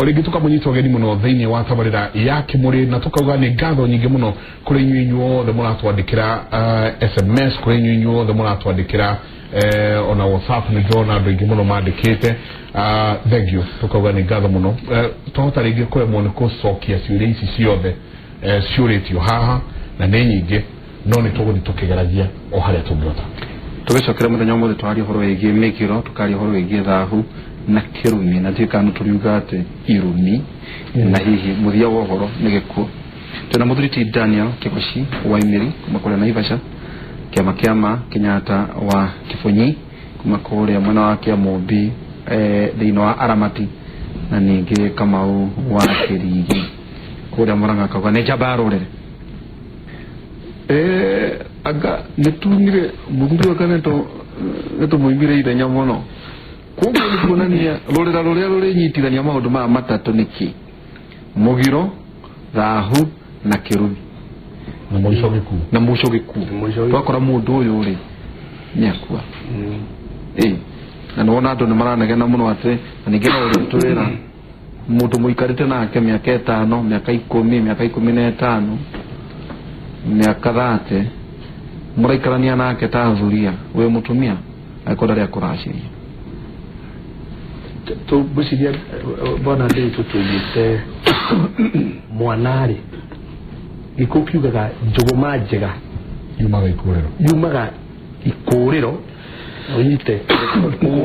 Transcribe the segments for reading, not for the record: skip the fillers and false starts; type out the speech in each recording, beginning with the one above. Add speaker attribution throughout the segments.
Speaker 1: origi tukamunyita ogeni muno thiini wa tabarira ya Kimuri na tukauga ni ngatho nyingi muno kuri nyinyu the muratwandikira SMS kuri nyinyu the muratwandikira ona WhatsApp ni drona andu ingi muno mandikite thank you tukauga ni ngatho muno tuhota ringi kwemwo ni kucokia ciuria ici ciothe ciuritio haha na ni nyingi no ni tuguthi tukigeragia o haria tungiota
Speaker 2: tugicokera muthenya umwe twari horo igi mikiro tukari horo igi thahu na kirumi na tikanu turiuga ati irumi na hihi muthia wa horo ni gikuo tena muthuriti Daniel Kiboshi wa Imiri kumakora na Ivasha kiama Kenyatta wa Kifunyi kumakora mwana wake ya Mobi thino wa Aramati na ningi Kamau wa Kirigi kura Muranga kwa ne jabarore aga netumire muthuri wa kanento neto muimire ithenya muno kumbe ni kuonania rorera nyitithania maundu ma matatu niki mugiro thahu na kirumi na muico giku twakora mundu uyu ri nyakua na nona andu ni maranegena muno ati ningena uri turira mundu muikarite nake miaka 5 miaka 10 miaka 15 miaka 30 muraikarania nake tazuria we mutumia akora ria kurashiria
Speaker 3: to busidia bona ndi tutuyite mwanari ikukiugaga njuguma njega yumaga ikuriro oyite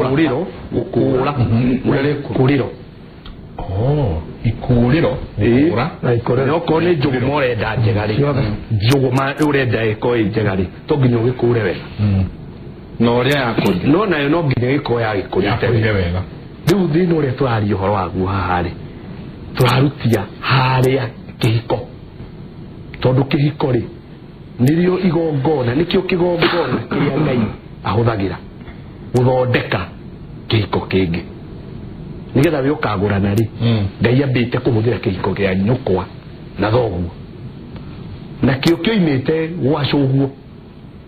Speaker 3: kuriro ukura kuriro
Speaker 1: ikuriro ukura
Speaker 3: na ikuriro okone njuguma urenda njegari njuguma urenda iko njegari to nginya gikure wega
Speaker 2: no ria yakuri
Speaker 3: no nayo no nginya iko ya gikurite
Speaker 1: wega
Speaker 3: riu thino ria twari uhoro wagu hahari turarutia haria kihiko tondu kihiko ri nirio igongona nikio kigongona kiria Ngai ahuthagira guthondeka kihiko kingi nigetha we ukagurana ri Ngai ambite kuhuthira kihiko gia nyukwa na thoguo na kio kioimite gwacuguo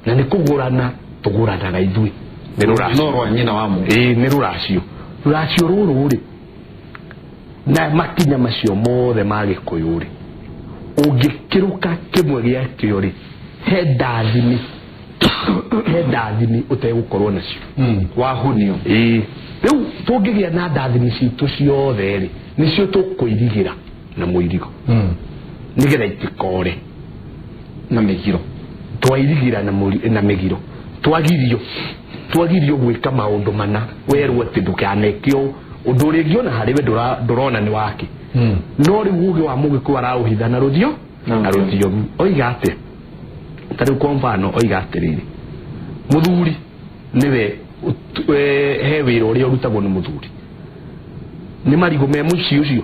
Speaker 3: na nikugurana tuguranaga ithui
Speaker 2: ni ruracio nyina wa mu
Speaker 3: ni ruracio ruru ri na makinya macio mothe magikuyu ri ungikiruka kimwe gia kio ri he ndathimi utegukorwo nacio
Speaker 2: wahunio
Speaker 3: riu tungigia na ndathimi citu ciothe ri nicio tukuirigira na muirigo nigetha itikore
Speaker 2: na migiro
Speaker 3: twairigira na migiro twagirio gwika maundu mana werwo ati ndukanekio undu uri ngiona hari we ndurona ni wake no ri uge wa mugiku arauhitha na ruthio na ruthio oiga ati tari kwa mfano oiga atiriri muthuri niwe he wira uria urutagwo ni muthuri ni marigo me mucio ucio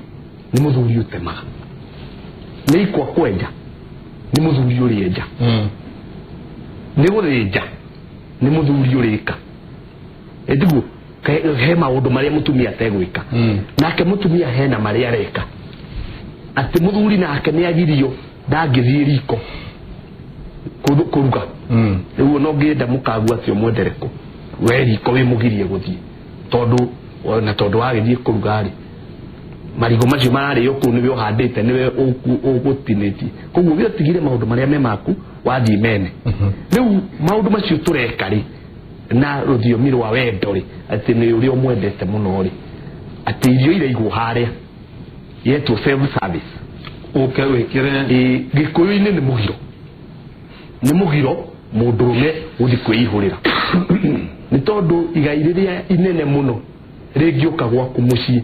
Speaker 3: ni muthuri utemaga ni ikwa kwenja ni muthuri urienja ni guthinja ni muthuri urika edigu he maundu maria mutumia ategwika nake mutumia hena maria areka ati muthuri nake ni agirio ndangithie riko kuruga riu no ngienda mukagu acio mwendereko we riko we mugirie guthie tondu agithie kuruga ri marigo macio marari yoku niwe uhandite niwe ugutiniti koguo we tigire maundu maria me maku wathie mene riu maundu macio tureka ri na ruthiomi rwa wendo ri ati ni uri omwendete muno ri ati irio ire igwo haria yetu self service
Speaker 2: wikire
Speaker 3: gikuyu-ini ni mugiro mundurume uthi kwihurira ni tondu igai riria inene muno ringiuka gwaku mucii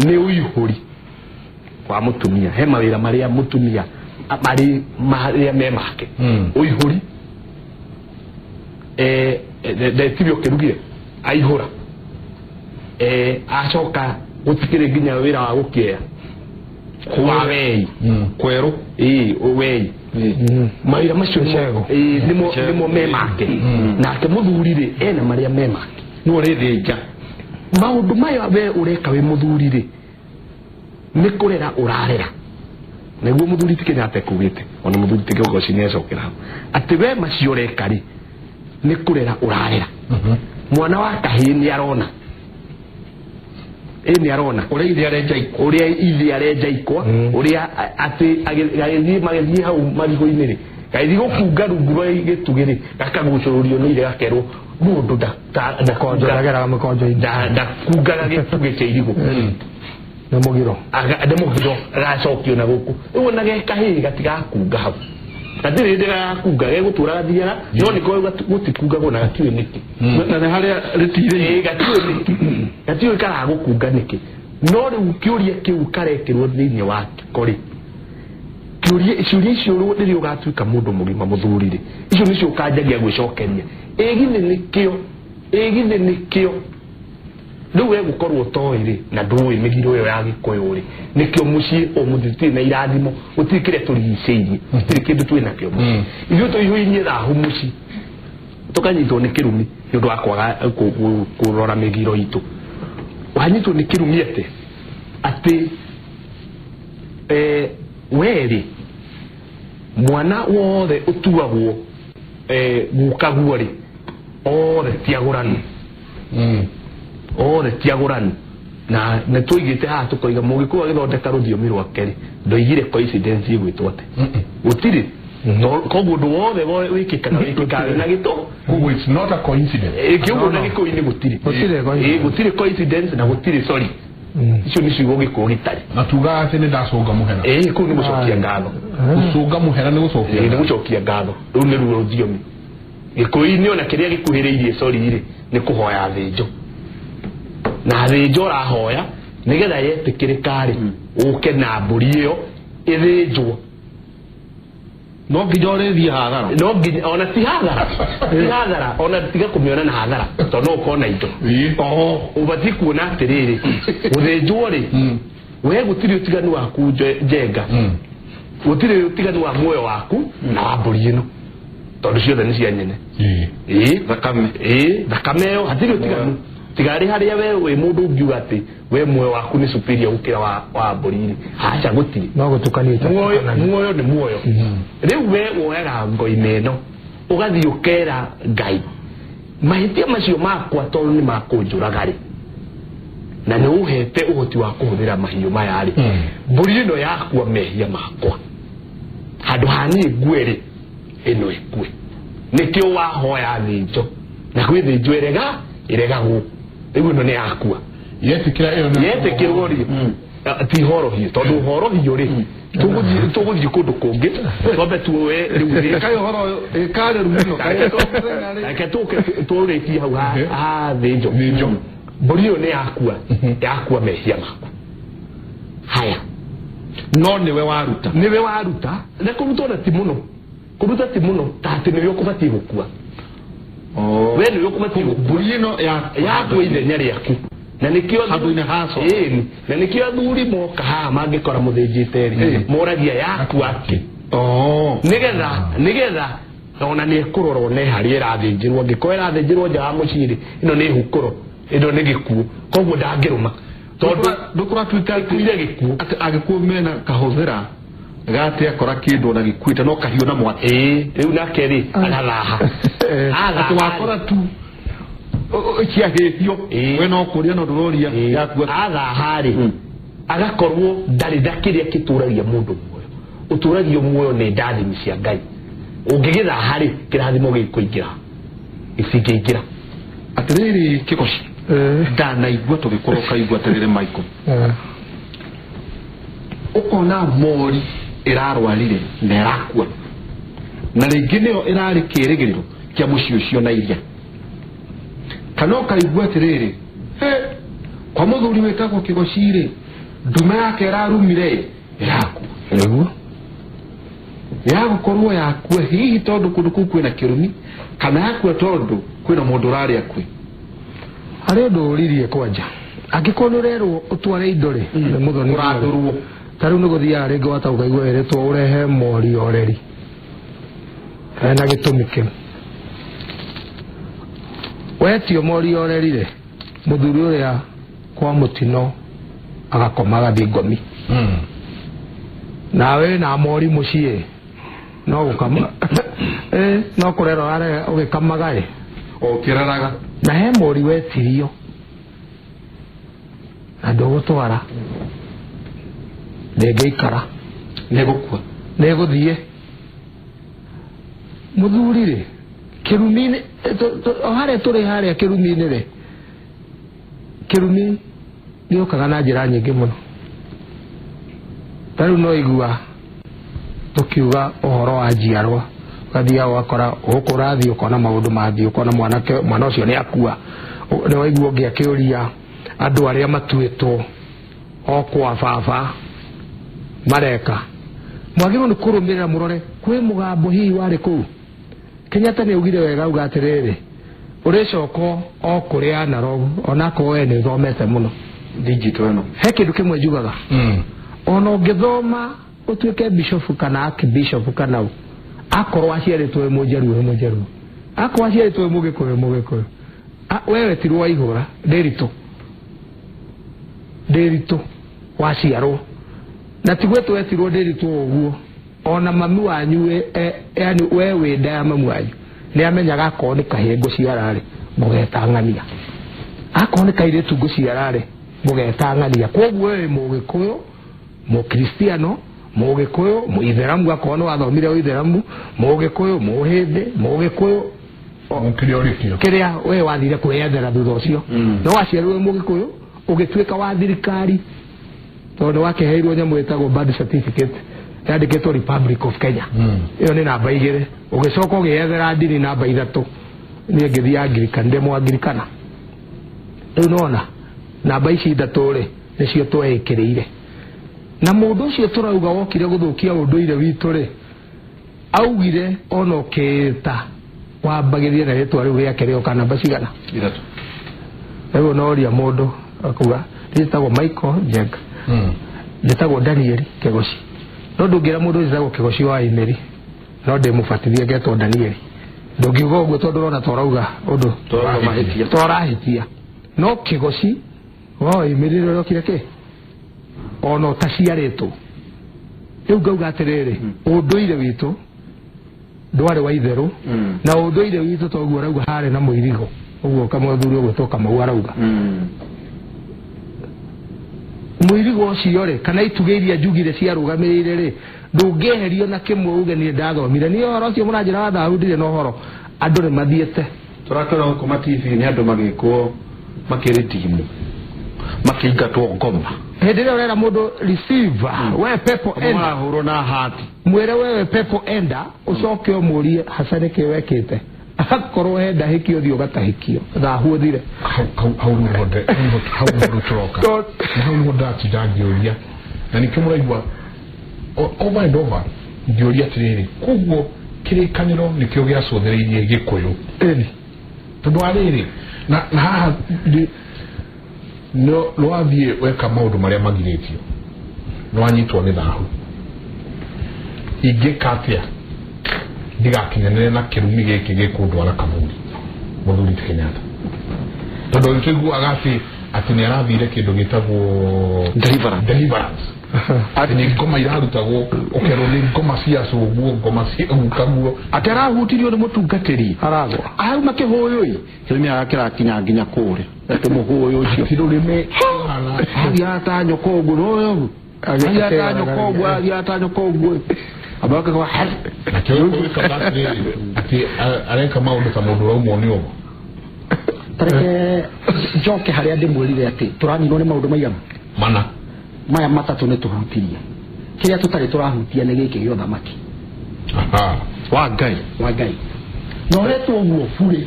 Speaker 3: ni uihuri kwa mutumia he mawira maria mutumia maria me make uihuri tibio kirugire aihura acoka gutikire nginya wira wa gukiea kwa wei
Speaker 2: kweru
Speaker 3: wei mawira macio nimo me make nake muthuri ri ena maria me make
Speaker 2: no rithinja
Speaker 3: maundu maya we ureka we muthuri ri ni kurera urarera niguo muthuri tikinyate kugite ona muthuri tikigoci ni acokera ati we macio ureka ri ni kurera urarera mwana wa kahini arona ni arona
Speaker 2: uria ithe arenjaikwa
Speaker 3: uria ati agithii magithii hau marigo-ini ri gaithi gukunga rungu rwa gitugiri gakagucururio ni ire gakerwo mundu
Speaker 4: ndakonjoragera mukonjo
Speaker 3: ndakungaga gitugi kia irigo
Speaker 4: na mugiro
Speaker 3: agacokio na guku uguo na gekahi gatigakunga hau kadiri ndega kunga gegutura gathiara no niko gutikungagwo na gatiwe niki
Speaker 2: na haria ritire
Speaker 3: gatiwe kara gukunga niki no riu kiuria kiu karekirwo thiini wa kori kiuria icio ru ndiri ugatuika mundu mugima muthurire icio nicio kanjagia gwicokeria egithe nikio riu we gukorwo toiri na ndui migiro yo ya gikoyo ri nikio muci omuthiti na irathimo utikire turigiceirie tiri kindu twina kio ithu tuihuinye rahu muci tukanyitwo ni kirumi ndu akwaga kurora migiro itu wanyitwo ni kirumi ati weri mwana wothe utuagwo gukaguo ri othe tiaguranu ore tiagurani na netuigite ha tukoiga mugikuwa githondeka ruthiomi rwake ri ndoigire coincidence igwitwo ate utiri koguo ndu wothe wikikaga na gito
Speaker 1: koguo it's not a coincidence
Speaker 3: kiugo na giko ini gutiri coincidence na gutiri sorry icio ni ciugo giko gitari
Speaker 1: na tuga ati ni ndacunga muhera
Speaker 3: ku ni gucokia ngatho
Speaker 1: gucunga muhera ni gucokia
Speaker 3: ni gucokia ngatho riu ni ruo ruthiomi giko ini ona kiria gikuhiriirie sorry ri ni kuhoya thinjo na thinjo rahoya nigetha yetikirikari uke na mburi iyo ithinjwo
Speaker 2: no nginya urethie hathara
Speaker 3: no nginya ona ti hathara ona tiga kumiona na hathara to no ukona indo ubati kuona atiriri uthinjwo ri we gutiri utiganu waku njenga gutiri utiganu wa muoyo waku na wa mburi ino tondu ciothe ni cia nyene thakame yo hatiri utiganu tigari haria we mundu ungiuga ati we muoyo waku ni superior ukira wa mburi hacha gutiri
Speaker 4: no gutukanie
Speaker 3: muoyo ni muoyo riu we woera ngoi-ini ino ugathi ukera ngai mahitia macio makwa tondu ni makunjuraga ri na ni uhete uhoti wa kuhuthira mahiu maya ri mburi ino yakwa mehia makwa handu hani ngue ri ino ikue nikio wahoya thinjo na gwi thinjo iregagwo riu ino ni yakua yetikirwo ri ti horohio tondu horohio ri tuguthii kundu kungi twambe tuwe riu
Speaker 2: kai horo kare rumo
Speaker 3: kai turikie hau ha thinjo mburi iyo ni yakua mehia makwa haya
Speaker 2: no niwe waruta
Speaker 3: na kuruta ti muno tati niwe kubatie gukua we niwe kubatie
Speaker 2: mburi ino
Speaker 3: yakwa ithenya riaku na nikio
Speaker 2: handu-ini haco
Speaker 3: na nikio athuri moka haha mangikora muthinjite ri moragia yaku ati nigetha ona ni kurora one hari irathinjirwo ngiko irathinjirwo nja wa muciri ino ni hukuro ino ni gikuo koguo ndangiruma tondu
Speaker 2: ndukura twita kuire gikuo agikuo mena kahuthira gati akora kindu na gikuite no kahiu na mwati
Speaker 3: riu nake ri agathaha
Speaker 2: ati wakora tu kiahithio we no kuria no nduroria yakua
Speaker 3: athaha ri agakorwo ndari ndakiria kituragia mundu muoyo uturagio muoyo ni ndathimi cia ngai ungigithaha ri kirathimo gikuingira isingiingira
Speaker 2: atiriri kikoshi ndanaigua tugikorwo kaigua atiriri Michael ukona mori irarwarire na irakua na ringi niyo irari kirigiriro kia muci ucio na iria kana kaigua atiriri kwa muthuri wetagwo Kigoshire ndume yake irarumire yakua yagukorwo yakue hihi tondu kundu kuu kwina kirumi kana yakue tondu kwina mundu urari akue
Speaker 4: hari nduririe kwanja angikorwo urerwo utware indo ri muthoni
Speaker 2: urathurwo
Speaker 4: tariu ni guthia ringi wataguka igwa eretwo urehe mori oreri na gitumi kiu wetio mori oreri ri muthuri uria kwa mutino agakoma gathi ngomi nawe na mori mucie no gukama no kurero are ugikamaga ri
Speaker 2: okiraraga
Speaker 4: na he mori wetirio na ndũgũtwara ndĩngĩikara
Speaker 2: negũkua
Speaker 4: negũthiĩ mũthuri rĩ kĩrumi-inĩ o harĩa tũrĩ harĩa kĩrumi-inĩ rĩ kĩrumi gĩũkaga na njĩra nyingĩ mũno tarĩu no igua tukiuga ũhoro wa njiarwa ũgathiaga ũgakora gũkũ ũrathiĩ ũkona maũndũ mathiĩ ũkona mwana ũcio nĩ akua nĩ waigua ũngĩ akĩũria andũ arĩa matuĩtwo o kwa baba mareka mwagĩrĩirwo nĩ kũrũmĩrĩra mũrore kwĩ mũgambo hihi warĩ kũu Kenyatta nĩ augire wega auga atĩrĩrĩ ũrĩcoka o kũrĩa Narok onakorwo we nĩ ũthomete mũno
Speaker 2: digital ĩno
Speaker 4: he kĩndũ kĩmwe njugaga ona ũngĩthoma utuike bishop kana archbishop kana akorwo aciarĩtwo mũnjeru akorwo aciarĩtwo mũgĩkũyũ wewe tirwo igũra ndĩritũ waciarwo na tigwetwo wetirwo ndĩritũ ũguo ona mami wanyu yani we wĩ nda ya mamu wanyu nĩ amenyaga akorwo nĩ kahĩĩ ngũciararĩ mũgetang'ania akorwo nĩ kairĩtu ngũciararĩ mũgetang'ania koguo we mũgĩkũyũ mũkristiano mũgĩkũyũ mũitheramu akorwo nĩ wathomire ũitheramu mũgĩkũyũ mũhĩndĩ mũgĩkũyũ kĩrĩa we wathire kwĩyethera thutha ũcio no waciarĩrwo mũgĩkũyũ ũgĩtuĩka wa thirikari tondũ wakeheirwo nyamũ ĩtagwo birth certificate yandĩkĩtwo Republic of Kenya ĩyo nĩ namba 2 ũgĩcoka ũgĩyethera ndini namba 3 niĩ ngĩthiĩ Anglican ndĩ Mũanglikana rĩu nona namba ici 3 rĩ nĩcio twekĩrĩire na mũndũ ũcio tũrauga wokire gũthũkia ũndũire witũ rĩ augire ona ũkĩta wambagĩrie na rĩtwa rĩu rĩake rĩoka namba cigana 3 rĩu noria mũndũ akuga rĩtagwo Michael Jenga njĩtagwo Daniel Kegoci no ndũngĩra mũndũ njĩtagwo Kegoci wa Imeri no ndĩmũbatithie ngetwo Daniel ndũngiuga ũguo tondũ ũrona torauga ũndũ torahĩtia no Kegoci wa Imeri rĩokire kĩ ono taciarĩtwo rĩu ngauga atĩrĩrĩ ũndũire witũ ndwarĩ wa itherũ na ũndũire witũ toguo rauga harĩ na mũirigo ũguo kamũthuri ũguo toka mau arauga mũirigo ũcio rĩ kana ituge iria njugire ciarũgamĩrĩire rĩ ndũngĩeherio na kĩmwe uge nĩ ndathomire nĩ ũhoro ũcio mũranjĩra wa thahu ndirĩ na ũhoro andũ nĩ mathiĩte
Speaker 2: tũrakĩrwo kuma TV nĩ andũ magĩkwo makĩrĩ timu makĩingatwo ngoma
Speaker 4: hĩndĩ ĩrĩa ũrera mũndũ receiver we pepo enda
Speaker 2: mahũrwo na hati
Speaker 4: mwĩre wewe pepo enda ũcoke ũmũrie hasa nĩkĩ wekĩte akorwo enda hĩkio thio gatahĩkio thahu ũthire
Speaker 1: hau nĩ tũroka na hau nĩ ndatujangĩũria na nĩkĩo mũraigua over and over ngĩũria atĩrĩrĩ koguo kĩrĩkanĩro nĩkĩo gĩacũthĩrĩirie gĩkũyũ tondũ arĩrĩ na haha no wathiĩ weka maũndũ marĩa magirĩtio no wanyitwo nĩ thahu ingĩka atĩa ndigakinyanĩre na kĩrumi gĩkĩ gĩkũndwara Kamuri mũthuri ti Kenyatta tondũ nĩtũiguaga atĩ nĩ arathire kĩndũ gĩtagwo deliverance atĩ nĩ ngoma irarutagwo ũkerwo nĩ ngoma cia cũguo ngoma cia ũkaguo atĩ arahutirio nĩ mũtungatĩri aragwa auma kĩhũyũ kĩrumi agakĩrakinya nginya kũrĩa atĩ mũhũyũ ũcio kĩrũrĩme agĩatanywo koguo no agĩatanywo koguo abaka kwa hal na kĩo kabati atĩ areka maũndũ ta mũndũ raumwo nĩ ũgo
Speaker 4: tareke njoke harĩa ndĩmwĩrire atĩ tũraninwo nĩ maũndũ maigana maya matatũ nĩ tũhutirie kĩrĩa tũtarĩ tũrahutia nĩ gĩkĩ gĩa ũthamaki
Speaker 2: wa Ngai
Speaker 4: no retwo ũguo burĩ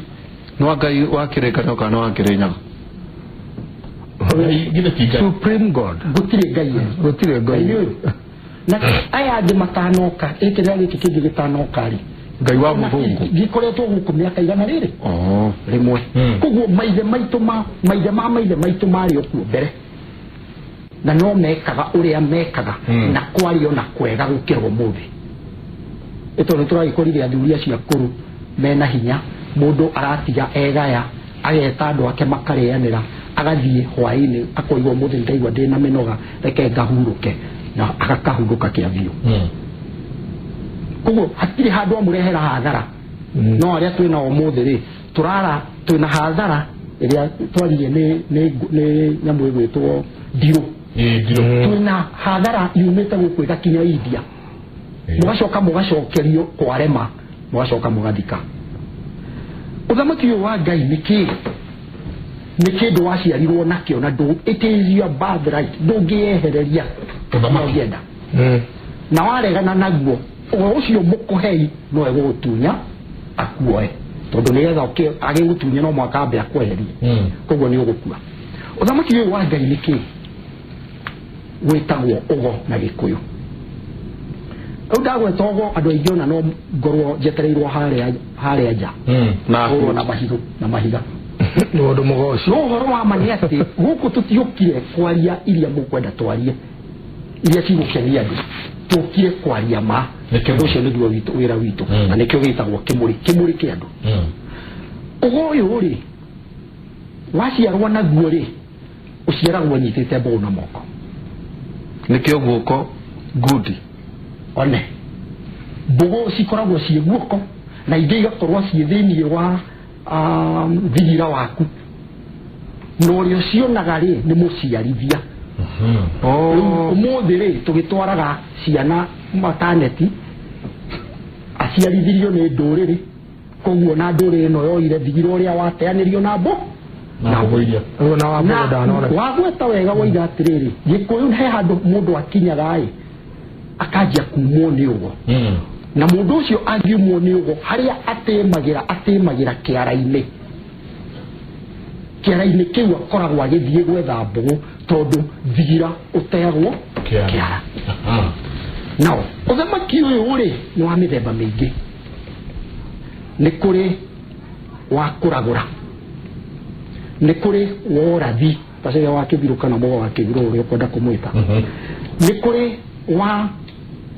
Speaker 2: no Ngai wa kĩrĩkanĩro kana wa kĩrĩnyaga
Speaker 4: Supreme God gũtirĩ Ngai na aya andũ matanoka ĩkĩrĩa gĩkĩ kĩngĩ gĩtanoka rĩ
Speaker 2: Ngai wa mũthũngũ
Speaker 4: gĩkoretwo gũkũ mĩaka igana rĩrĩ rĩmwe koguo maithe maitũ marĩ okuo mbere na no mekaga ũrĩa mekaga na kwario na kwega gũkĩra ũmũthĩ ĩto nĩ tũragĩkorire athuri acio akũrũ mena hinya mũndũ aratiga egaya ageta andũ ake makarĩanĩra agathiĩ hwaĩ-inĩ akoigwo mũthĩ ndaigua ndĩ na mĩnoga reke ngahurũke na agakahurũka kĩathio koguo hatirĩ handũ amũrehera hathara no arĩa twĩna ũmũthĩ rĩ tũrara twĩna hathara ĩrĩa twarire nĩ nyamũ ĩgwĩtwo
Speaker 3: ndiru
Speaker 1: ndiru
Speaker 3: twina hadhara yumite gukwega kinya India mugacoka mugacokerio kwarema mugacoka mugathika uthamaki uyu wa Ngai nĩ kĩndũ waciarirwo nakĩo na it is your birthright ndũngĩehereria ũthamaki na waregana naguo ũcio mũkũhei no egũgũtunya akuoe tondũ nĩgetha agĩgũtunya no mwaka ambe akweherie koguo nĩ ũgũkua ũthamaki ũyũ wa Ngai nĩkĩ gwĩtagwo ũgo na Gĩkũyũ rĩu ndagweta ũgo andũ aingĩ ona no ngorwo njetereirwo harĩa nja na mahiga
Speaker 4: nĩ ũndũ mũgoci
Speaker 3: no ũhoro wa ma nĩ atĩ gũkũ tũtiũkire kwaria iria mũkwenda twarie iria cigũkenia andũ tũkire kwaria ma tondũ ũcio nĩguo wĩra witũ na nĩkĩo gĩtagwo kĩmũrĩ kĩa andũ ũgo ũyũ rĩ waciarwo naguo rĩ ũciaragwo nyitĩte mbũgũ na moko
Speaker 2: nĩkĩo guoko ngudi
Speaker 3: one mbũgũ cikoragwo ciĩ guoko na ingĩ igakorwo ciĩ thĩinĩ wa thigira waku no ũrĩa cionaga rĩ nĩ mũciarithia ũmũthĩ rĩ tũgĩtwaraga ciana mataneti aciarithirio nĩ ndũrĩrĩ koguo na ndũrĩrĩ ĩno yoire thigira ũrĩa wateanĩrio na mbũ wagweta wega woiga atĩrĩrĩ Gĩkũyũ he handũ mũndũ akinyaga ĩ akanjia kumwo nĩ ũgo na mũndũ ũcio angiumwo nĩ ũgo harĩa atĩmagĩra kĩara-inĩ kĩu akoragwo agĩthiĩ gwetha mbũgũ tondũ thigira ũteagwo kĩara nao ũthamaki ũyũ rĩ nĩ wa mĩthemba mĩingĩ nĩ kũrĩ wa kũragũra nĩ kũrĩ worathi taciga wa kĩbirũ kana mũgo wa kĩbirũ ũrĩa ũkwenda kũmwĩta nĩ kũrĩ wa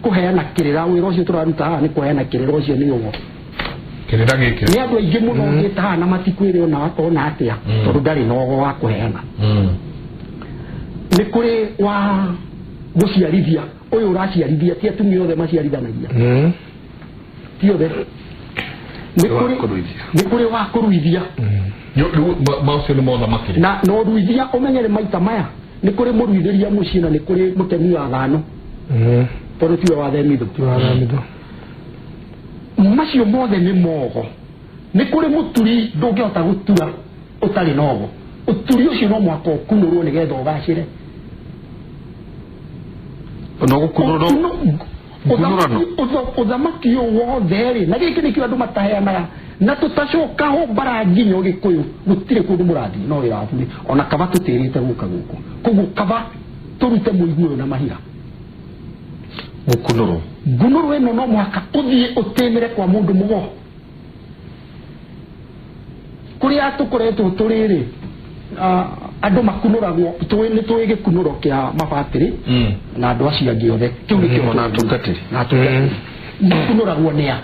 Speaker 3: kuheana kĩrĩra wĩra ũcio tũraruta haha nĩ kuheana kĩrĩra ũcio nĩ ũgo
Speaker 1: kĩrĩra gĩkĩ
Speaker 3: nĩ andũ aingĩ mũno ngĩta haha na matikwĩre ona atĩa tondũ ndarĩ na ũgo wa kuheana nĩ kũrĩ wa gũciarithia ũyũ ũraciarithia ti atumia othe maciarithanagia ti othe nĩ kũrĩ wa kũruithia
Speaker 1: macio nĩ mothamaki
Speaker 3: na ũruithia ũmenyere maita maya nĩ kũrĩ mũruithĩria mũciĩ na nĩ kũrĩ mũtemi wa thano tondũ tiwe wathemithũ macio mothe nĩ mogo nĩ kũrĩ mũturi ndũngĩhota gũtura ũtarĩ na ũgo ũturi ũcio no mwaka ũkunũrwo nĩgetha ũgacĩre ũthamaki ũyũ wothe rĩ na gĩkĩ nĩkĩo andũ mataheanaga na tũtacoka ho bara nginya Gĩkũyũ gũtirĩ kũndũ mũrathiĩ no wĩra waku ona kaba tũtĩrĩte gũka gũkũ koguo kaba tũrute mũigũ ũyũ na mahiga ngunũrwo ĩno no mwaka ũthiĩ ũtĩmĩre kwa mũndũ mũgo kũrĩa tũkoretwo tũrĩrĩ andũ makunũragwo nĩ tũĩ gĩkunũro kĩa mabatĩrĩ na andũ acio angĩ othe kĩu nĩkĩo
Speaker 2: na atungatĩri
Speaker 3: makunũragwo nĩa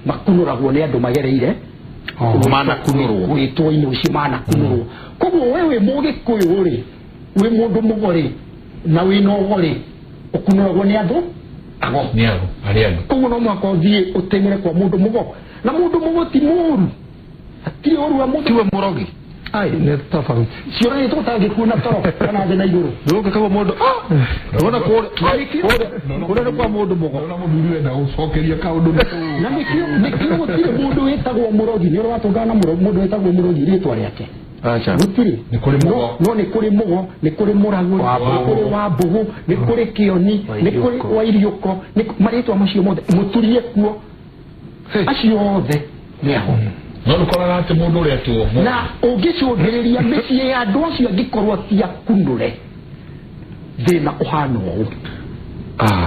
Speaker 3: makunũragwo nĩ andũ magereire
Speaker 2: manakunũrwo
Speaker 3: wĩtwo-inĩ ũcio manakunũrwo koguo we wĩ Mũgĩkũyũ rĩ wĩ mũndũ mũgo rĩ na wĩna ũgo rĩ ũkunũragwo nĩ andũ ago koguo no mwaka ũthiĩ ũteng'ere kwa mũndũ mũgo na mũndũ mũgo ti mũru atirĩ ũru wa mũndũ
Speaker 2: tiwe mũrogi
Speaker 4: ai nĩ tofauti
Speaker 3: ciora nĩ tũtangĩkuona toro kana thĩ na igũrũ
Speaker 2: nĩũke kama mũndũ ũrona kũrĩa nĩ kwa mũndũ mũgo
Speaker 1: na mũthuri wenda gũcokeria kaũndũ
Speaker 3: na nĩkĩo gũtirĩ mũndũ wĩtagwo mũrogi nĩ ũrĩ watũngana na mũndũ wĩtagwo mũrogi rĩtwa rĩake gũtirĩ no nĩ kũrĩ mũgo nĩ kũrĩ mũragũri nĩ kũrĩ wa mbũgũ nĩ kũrĩ kĩoni nĩ kũrĩ wa iriũko marĩtwa macio mothe mũturie kuo acio othe nĩ aho
Speaker 1: no nĩkoraga atĩ mũndũ ũrĩa tuo
Speaker 3: na ũngĩcũngĩrĩria mĩciĩ ya andũ acio angĩkorwo ti akunũre thĩna ũhana ũũ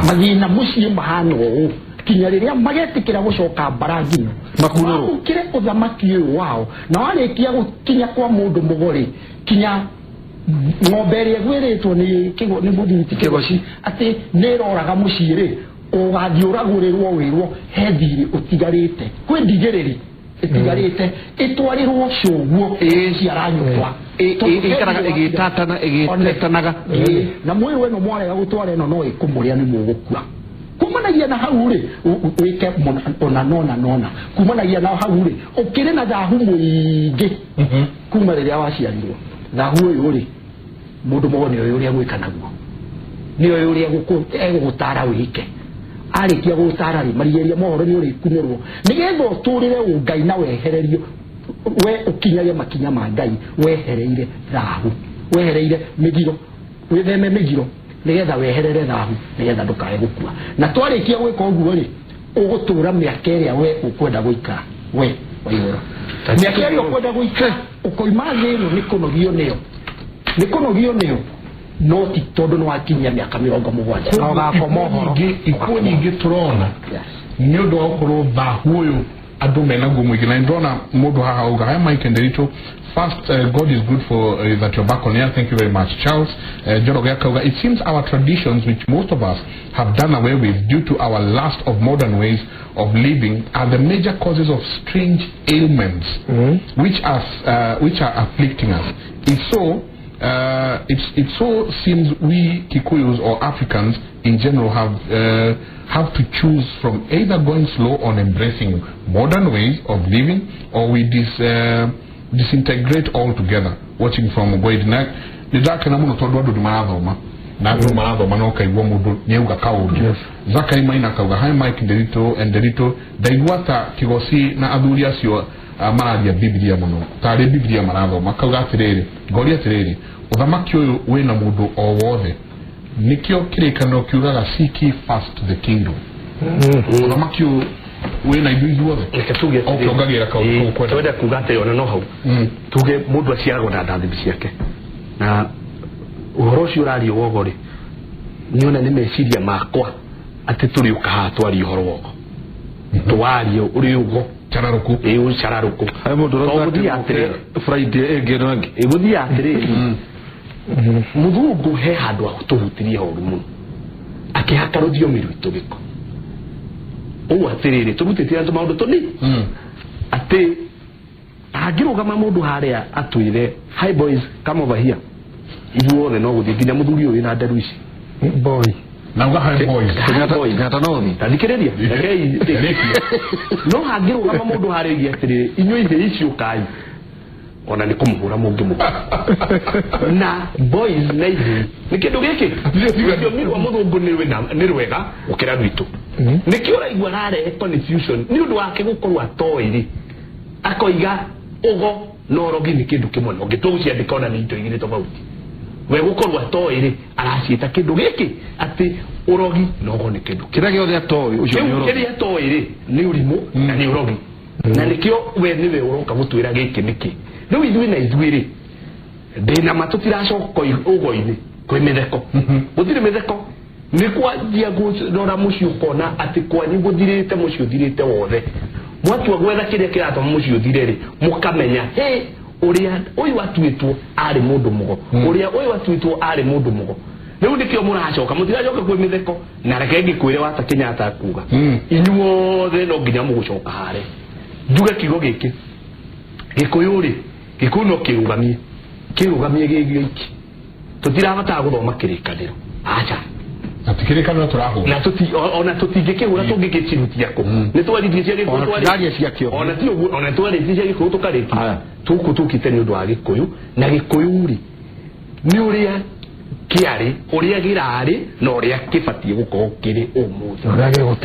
Speaker 3: mathĩna mũciĩ mahana ũũ kinya rĩrĩa magetĩkĩra gũcoka mbara ngino makũrũkĩre ũthamaki ũyũ wao na warĩkia gũkinya kwa mũndũ mũgore kinya ng'ombe ĩrĩa ĩgwĩrĩtwo nĩ mũthiti Kĩgoci atĩ nĩ ĩroraga mũciĩ rĩ ũgathiĩ ũragũrĩrwo wĩrwo he thirĩ ũtigarĩte kwĩ ndigĩrĩri ĩtigarĩte ĩtwarĩrwo cũguo ciaranyũkwa
Speaker 2: ĩikaraga ĩgĩtetanaga
Speaker 3: na mwĩrĩ weno mwarega gũtwara ĩno no ĩkũmũrĩa nĩ mũgũkua kumanagia na hau rĩ wĩke nona kumanagia na hau rĩ ũkĩrĩ na thahu mũingĩ kuma rĩrĩa waciarirwo thahu ũyũ rĩ
Speaker 4: mundu mogoni uyu uria gwika naguo ni uyu uria gutara wike arikia gutara ri marigeria mohoro ni uri kunurwo nigetha uturire ungai na wehererio we ukinyaria makinya ma ngai wehereire thahu wehereire migiro witheme migiro nigetha weherere thahu nigetha ndukae gukua na twarikia gwika uguo ri ugutura miaka iria we ukwenda guika we waiyoro miaka iria ukwenda guika ukoima thino ni kunogio nio no ti tondu no akinya miaka 70 na gako mohoro
Speaker 1: ikuo nyingi turona ni undu wa ukorwo thahu uyu andu mena ngumu ingĩ na ndona mundu haha uga haya Mike Nderito. First, God is good for that you're back on here. Thank you very much, Charles. It seems our traditions, which most of us have done away with due to our lust of modern ways of living, are the major causes of strange ailments which are afflicting us. It so seems we Kikuyus or Africans in general have to choose from either going slow on embracing modern ways of living, or we disintegrate altogether. Watching from Goidnak, the dark and amuno told what marathoma. Nadu marathoma no kaigwa mudu nyeuga kaudi. Zaka imaina kauga hai Mike Nderito and Nderito daigwata kigosi na aduria sio maradia Biblia muno. Tare Biblia marathoma kauga atiriri. Goria atiriri. Uthamaki uyu wina mudu o wothe. Nikio kirikano kiugaga seek ye first the kingdom. Uthamaki uyu wena ibindu wothe
Speaker 3: ekatuge
Speaker 1: okiongagera kaundu
Speaker 3: kwenda twenda kugate yona no hau tuge mundu aciaragwo na ndathimbi ciake na uhoro ucio urario wogori niona ni meciria makwa ati turi ukaha twari uhoro wogo twario uri ugo
Speaker 1: chararuku
Speaker 3: chararuku
Speaker 2: ai mundu roza Friday egero
Speaker 3: ebudia atiri mudungu he handu akutuhutiria horu muno akihakarudio miru itugiko o atiriri turutite andu maundu toni ati agirugama mundu haria atwire hi boys come over here ibuone no guthii nginya muthuri uyu na nderu ici
Speaker 4: boy
Speaker 1: na uga hi boys
Speaker 2: ngata no ni
Speaker 3: thikiriria no agirugama mundu haria igi atiriri inyu ithe ici ukai ona ni kumuhura mungi mu na boys na ithe ni kindu giki ndio mirwa muthungu ni rwega ukira gwitu nikio raigwa rare confusion ni undu wake gukorwa toiri akoiga ugo no rogi ni kindu kimwe no gitucia ndikona ni into igire tofauti we gukorwa toiri araciita kindu giki ati urogi no ni kindu
Speaker 2: kira giothe atoi ucio
Speaker 3: ni urogi kira toiri ni urimu na ni urogi na nikio we niwe uroka gutwira giki niki no ithui na ithuiri ndina matutiracoka ugo-ini kwi mitheko gutire mitheko ni kwanjia gurora mucio kona ati kwanyu guthirite mucio thirite wothe mwatua gwetha kiria kiratuma mucio thiriri mukamenya he uria uyu atuitwo ari mundu mugo uria uyu atuitwo ari mundu mugo riu ndikio muracoka mutiracoka kwi mitheko na reke ngikwire wata Kenyatta kuga inyuothe no nginya mugucoka hare nduge kigo giki gikuyuri gikuno kirugamie gigiki tutirabata guthoma kirikaniro acha
Speaker 1: atikirikaniro turaho
Speaker 3: na ona tutingikihura tungikicirutia ko ni twarithi cia gikuyu
Speaker 2: twari ciakio
Speaker 3: ona ti uguo ona twarithi cia gikuyu tukariki tukite ni undu wa gikuyu na gikuyuri ni uria kiari uria girari na uria kibatie gukorwo kiri umuthi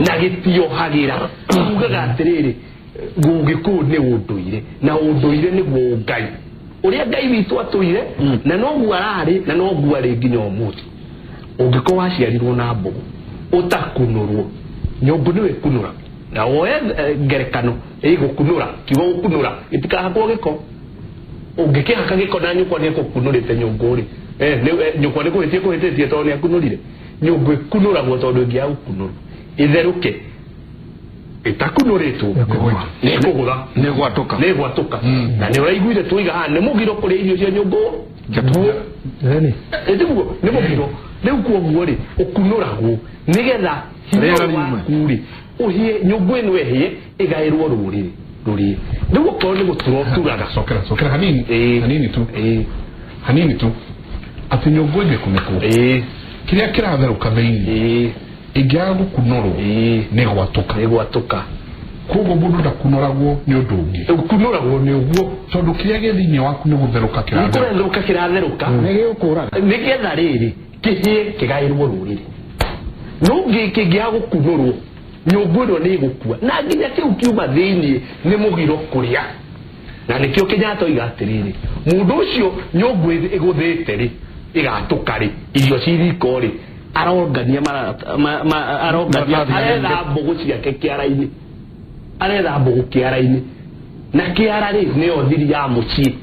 Speaker 3: na gitiohagira ugaga atiriri gugikuyu ni unduire na unduire ni guo ngai uria ngai witu atuire na no guarari na no guari nginya umuthi ungiko waciarirwo na mbugu utakunurwo nyumbu niwe kunura na woe ngerekano igukunura kigo gukunura itikahakwo giko ungikihaka giko na nyukwa ni gukunurite nyunguri nyukwa ni kuhitie to ni akunurire nyumbu ikunura gwo tondu ngia gukunura itheruke itakunuritwo ni kugura ni gwatuka na ni uraiguire tuiga ni mugiro kuri irio cia nyumbu etiguo ni mugiro riu kuoguo ri ukunuragwo nigetha hiuri uhie nyumbu ino ehie igairwo ruriri riu ukorwo ni guturo turaga
Speaker 1: sokera hanini tu ati nyumbu igikuniko kiria kiratheruka thiini ingiaga gukunurwo ni gwatuka kogo mundu ndakunoragwo ni undu ungi
Speaker 3: kunoragwo ni uguo
Speaker 1: tondu kiria githini waku ni gutheruka
Speaker 3: kiratheruka nigetha riri kihie kigairwo ruriri nungi kingia gukunorwo nyumbu ino ni gukua na nginya kiu kiuma thiini ni mugiro kuria na nikio Kenyatta oiga atiriri mundu ucio nyumbu iguthite ri igatuka ri irio ciriko ri arongania aretha mbugu ciake kiara-ini aretha mbugu kiara-ini na kiara ri niyo thiri ya mucii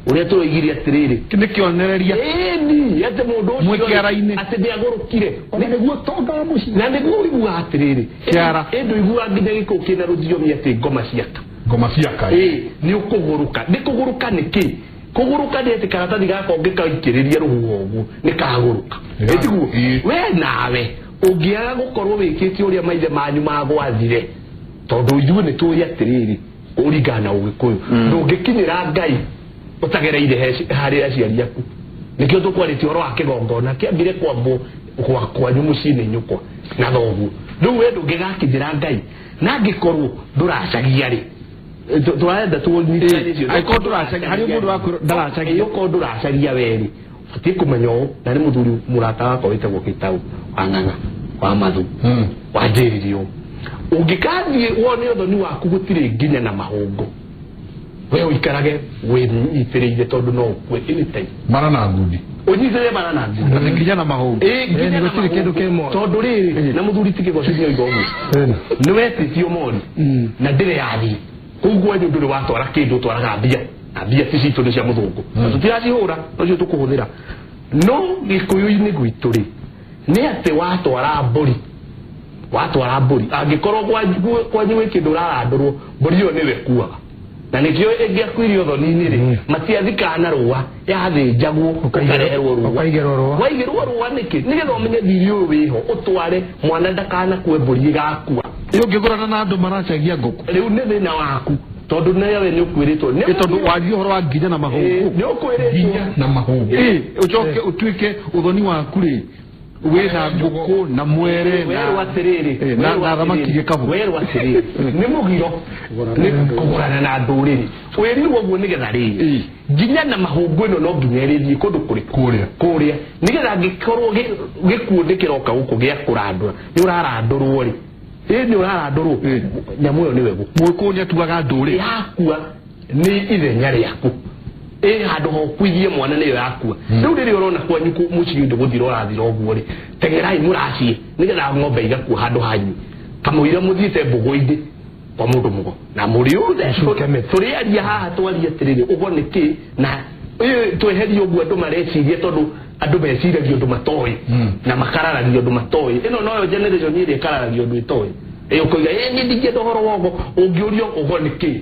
Speaker 3: uria turoigire atiriri
Speaker 2: ni kionereria
Speaker 3: ni ate mundu ucio
Speaker 2: kiara-ini
Speaker 3: ate ndiagurukire niguo tonga mucii na niguo igua atiriri
Speaker 2: kiara
Speaker 3: endu igua nginya giko kina ruthiomia ati ngoma ciaka ni ukuguruka ni kuguruka niki kuguruka ni ati karatathi gako ngikaikiriria ruhuho uguo ni kaguruka etiguo we nawe ungiaga gukorwo wikiti uria maithe manyu magwathire tondu ithuĩ nĩ tũĩ atiriri ũringana ũgĩkũyũ ndũngĩkinyĩra Ngai ũtagereire harĩ aciari aku nĩkĩo tũkwarĩtie ũhoro wa kĩgongona kĩambire kwambwo kwanyu mũciĩ-inĩ nyũkwa na thoguo rĩu we ndũngĩgakinyĩra Ngai na angĩkorwo ndũracagia rĩ tũrenda tũnyitithanie
Speaker 2: angĩkorwo ndũracagia harĩ mũndũ waku ndaracagia
Speaker 3: ũkorwo ndũracagia werĩ batiĩ kũmenya ũũ na nĩ mũthuri mũrata wakwa wĩtagwo Gĩtaũ wa Ng'ang'a wa Mathu wanjĩrĩrie ũũ ungikathiĩ wone ũthoni waku gũtirĩ nginya na mahũngũ we ũikarage wĩnyitĩrĩire tondũ no ũkue anytime
Speaker 1: mara na ngundi
Speaker 3: ũnyitĩrĩre mara na ngundi
Speaker 2: na nginya na mahũngũ
Speaker 3: nginya gũtirĩ kĩndũ kĩmwe tondũ rĩrĩ na mũthuri ti Kĩgoco oiga ũguo nĩ wetĩtio mori na ndĩrĩ yathiĩ koguo nĩ ndũrĩ watwara kĩndũ twaraga mbia na mbia ti citũ nĩ cia mũthũngũ na tũtiracihũra nocio tũkũhũthĩra no gĩkũyũ-inĩ gwitũ rĩ nĩ atĩ watwara mbũri angĩkorwo kwanyu wĩ kĩndũ ũrarandũrwo mbũri ĩyo nĩwe kuaga na nĩkĩo ĩngĩakuire ũthoni-inĩ rĩ matiathikaga na rũa yathĩnjagwo ũkareherwo rũa waigĩrwo rũa nĩkĩ nĩgetha ũmenye thiri ũyũ wĩho ũtware mwana ndakanakue mbũri ĩgakua
Speaker 2: ũngĩgũrana na andũ maracagia ngũkũ
Speaker 3: rĩu nĩ thĩna waku tondu nawe nĩ ũkwĩrĩtwo
Speaker 2: tondu wathi ũhoro wa nginya na mahũngũ
Speaker 3: nĩ ũkwĩrĩtwo
Speaker 1: na mahũngũ
Speaker 2: ũcoke ũtuĩke ũthoni waku rĩ wĩna ngũkũ na mwere na thamaki gĩkabũ
Speaker 3: werwo atĩrĩrĩ nĩ mũgiro nĩ kũgũrana na ndũrĩrĩ wĩrirwo ũguo nĩgetha rĩrĩ nginya na mahũngũ ĩno no nginya ĩrĩthiĩ kũndũ kũrĩa nĩgetha angĩkorwo gĩkuũ ndĩkĩroka gũkũ gĩa kũrandũra nĩ ũrarandũrwo rĩ nĩ ũrarandũrwo nyamũ ĩyo nĩwe
Speaker 2: mũgĩkũyũ nĩ atuaga ndũrĩrĩ
Speaker 3: yakua nĩ ithenya rĩaku handå ho kuithie mwana nä yo yakua rä u rä rä å kwanyu må ciä ndå gå thira å rathira å guo rä tengerai må raciä nä getha ng'ombe igakua handå hanyu kamå ira må thiä te mbå gå-inä kwa må ndå må go na må rä tå rä aria haha twaria atä rä rä å go nä kä na tweherie å guo andå mareciria tondå andå meciragio ndå matoä na makararagio ndå matoä ä no noyo generation ä rä ĩkararagio ndå ĩtoĩ ukoiga nĩ ndingĩenda ũhoro wa ũgo ũngĩũrio ũgo nĩ kĩ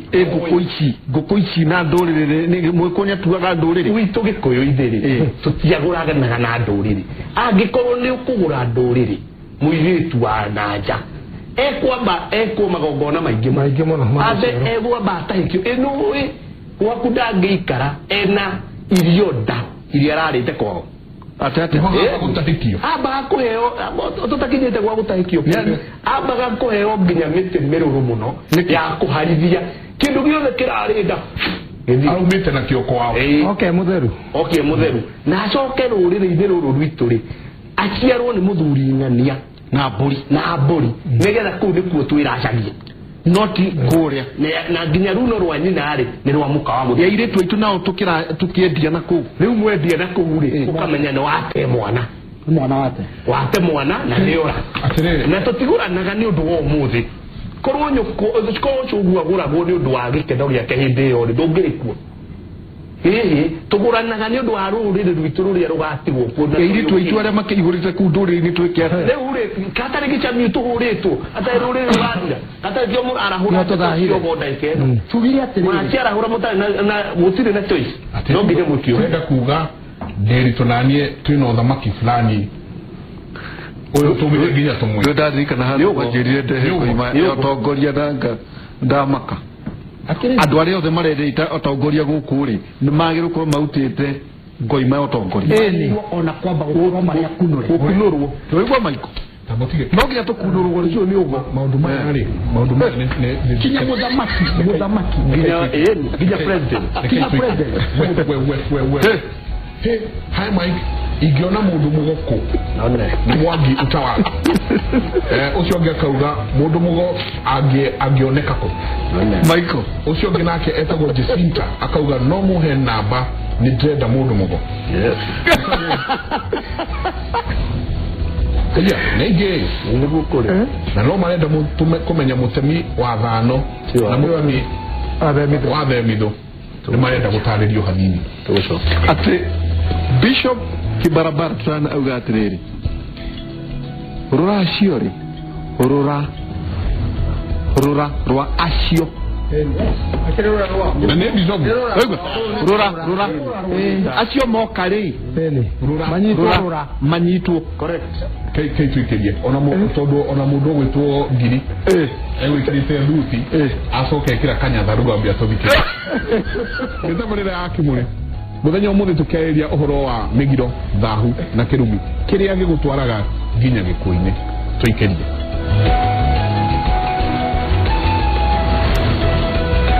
Speaker 2: ngũkũ ici na ndũrĩrĩ mũgĩkũyũ nĩ atuaga ndũrĩrĩ
Speaker 3: witũ gĩkũyũ-inĩ rĩ tũtiagũranaga na ndũrĩrĩ angĩkorwo nĩ ũkũgũra ndũrĩrĩ mũirĩtu wa nanja ekwo magongona maingĩ mũno ambe egwamba atahĩkio ĩnũĩ gwaku ndangĩikara ena irio nda iria ararĩte kwao ambaga kũheo tũtakinyĩte gwa gũtahĩkio ambaga kũheo nginya mĩtĩ mĩrũrũ mũno ya kũharithia kĩndũ gĩothe kĩrarĩnda
Speaker 1: aumĩte na kĩo kwao
Speaker 3: oke mũtheru na acoke rũrĩrĩ-inĩ rũrũ rwitũ rĩ aciarwo nĩ mũthuri ng'ania na mbũri nĩgetha kũu nĩkuo twĩracagia
Speaker 2: noti kũrĩa
Speaker 3: na nginya runo rwa nyina rĩ nĩ rwa mũka wa mũthuri
Speaker 2: airĩtu aitũ nao tũkĩendia na kũu
Speaker 3: rĩu mwendia na kũu rĩ ũkamenya nĩ wate mwana na nĩora na tũtigũranaga nĩ ũndũ wa ũmũthĩ korwo cũguo agũragwo nĩ ũndũ wa gĩkeno gĩake hĩndĩ ĩyo rĩ ndũngĩrĩ kuo tũgũranaga nĩ ũndũ wa rũrĩrĩ rwitũ rũrĩa rũgatigwo kuo
Speaker 2: airĩtu aitũ arĩa makĩihũrĩte kũu ndũrĩrĩ-inĩ twĩke
Speaker 3: rĩu rĩ katarĩ gĩcamio tũhũrĩtwo atarĩ rũrĩrĩ rũrathira atarĩ kĩo arahũra kĩogo ndagĩka ĩno tugire atĩrĩrĩ mwaciarahũra mũtarĩ na gũtirĩ na choice no nginya mũkĩo
Speaker 1: wenda kuga ndĩritũ naniĩ twĩna ũthamaki fulani ũyũ tũmĩte nginya tũmwe
Speaker 2: ndaririkana handũ wanjĩrire ndehe koima ũtongoria ndamaka andũ arĩa othe marendeite ũtongoria gũkũ rĩ nĩ magĩrĩirwo gũkorwo marutĩte ngoima ya ũtongoria
Speaker 3: ona kwamba gũkorwo marĩa kunũrwo
Speaker 2: tũigua maiko
Speaker 1: tabotige
Speaker 4: no nginya tukundurwo rũcio nĩ ũgo
Speaker 1: maundu maya rĩ maundu maya nĩ
Speaker 4: kinya mũthamaki
Speaker 3: Ginya president.
Speaker 1: Hey, hi Mike, igiona mundu mugoko. Ni mwangi utawala. Ucio ngi akauga mundu mugo agioneka ko.
Speaker 2: Michael.
Speaker 1: Ucio ngi nake etagwo Jacinta akauga no muhe namba ni ndenda mundu mugo.
Speaker 3: Yes.
Speaker 1: Kaya, nege.
Speaker 3: Ngugu kule.
Speaker 1: Na no marenda kumenya mutemi wa thano na mutemi wa themido. Ni marenda gutaririo hanini.
Speaker 3: Tuco.
Speaker 2: Ati Bishop Kibarabara sana auga atiriri. Rora acio ri. Rora rwa acio.
Speaker 1: Na ne Bishop.
Speaker 2: Rora acio moka ri. Manyitu.
Speaker 3: Correct.
Speaker 1: Kai tuikerie ona mundu gwitwo ngiri wikirite nduti acoke kira kanyatha rugambia tobikira nitabarira yakimure muthenya umuthi tukeriria uhoro wa migiro thahu na kirumi kiria gigutwaraga nginya gikuini tuikerie